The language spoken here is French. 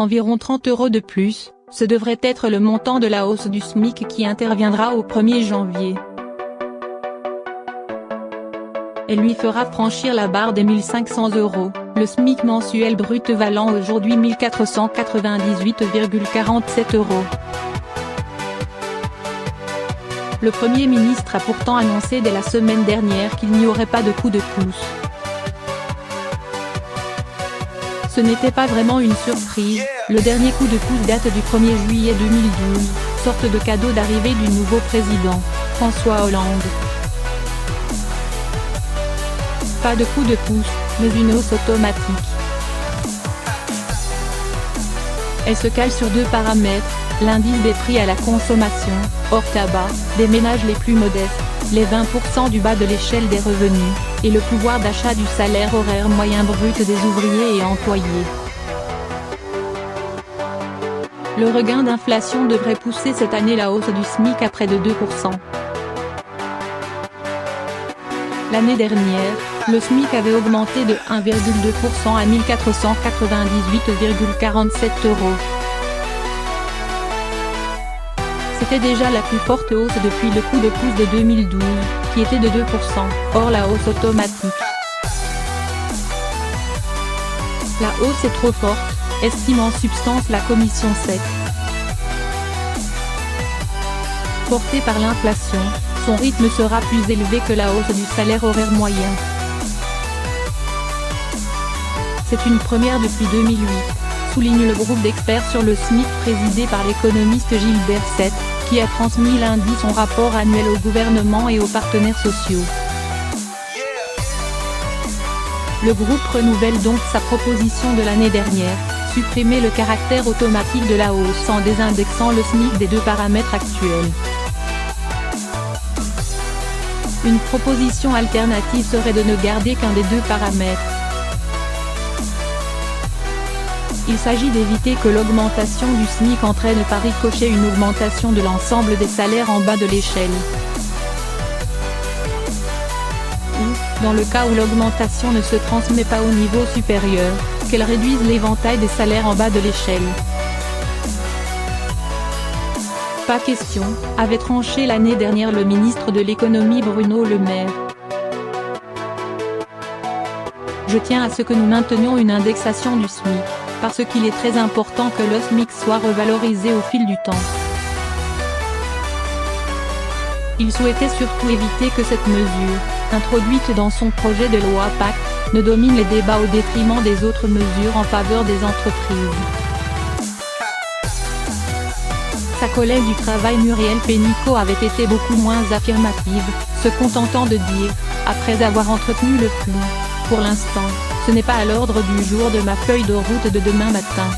environ 30 € de plus, ce devrait être le montant de la hausse du SMIC qui interviendra au 1er janvier. Elle lui fera franchir la barre des 1 500 €, le SMIC mensuel brut valant aujourd'hui 1 498,47 €. Le Premier ministre a pourtant annoncé dès la semaine dernière qu'il n'y aurait pas de coup de pouce. Ce n'était pas vraiment une surprise, le dernier coup de pouce date du 1er juillet 2012, sorte de cadeau d'arrivée du nouveau président, François Hollande. Pas de coup de pouce, mais une hausse automatique. Elle se cale sur deux paramètres, l'indice des prix à la consommation, hors tabac, des ménages les plus modestes, les 20% du bas de l'échelle des revenus, et le pouvoir d'achat du salaire horaire moyen brut des ouvriers et employés. Le regain d'inflation devrait pousser cette année la hausse du SMIC à près de 2%. L'année dernière, le SMIC avait augmenté de 1,2% à 1 498,47 €. C'était déjà la plus forte hausse depuis le coup de pouce de 2012, qui était de 2%, hors la hausse automatique. La hausse est trop forte, estime en substance la Commission 7. Porté par l'inflation, son rythme sera plus élevé que la hausse du salaire horaire moyen. C'est une première depuis 2008, souligne le groupe d'experts sur le SMIC présidé par l'économiste Gilbert Sett, qui a transmis lundi son rapport annuel au gouvernement et aux partenaires sociaux. Le groupe renouvelle donc sa proposition de l'année dernière, supprimer le caractère automatique de la hausse en désindexant le SMIC des deux paramètres actuels. Une proposition alternative serait de ne garder qu'un des deux paramètres. Il s'agit d'éviter que l'augmentation du SMIC entraîne par ricochet une augmentation de l'ensemble des salaires en bas de l'échelle. Ou, dans le cas où l'augmentation ne se transmet pas au niveau supérieur, qu'elle réduise l'éventail des salaires en bas de l'échelle. Pas question, avait tranché l'année dernière le ministre de l'économie Bruno Le Maire. Je tiens à ce que nous maintenions une indexation du SMIC, parce qu'il est très important que le SMIC soit revalorisé au fil du temps. Il souhaitait surtout éviter que cette mesure, introduite dans son projet de loi PACTE, ne domine les débats au détriment des autres mesures en faveur des entreprises. Sa collègue du travail Muriel Pénicaud avait été beaucoup moins affirmative, se contentant de dire, après avoir entretenu le flou, « Pour l'instant, ce n'est pas à l'ordre du jour de ma feuille de route de demain matin ».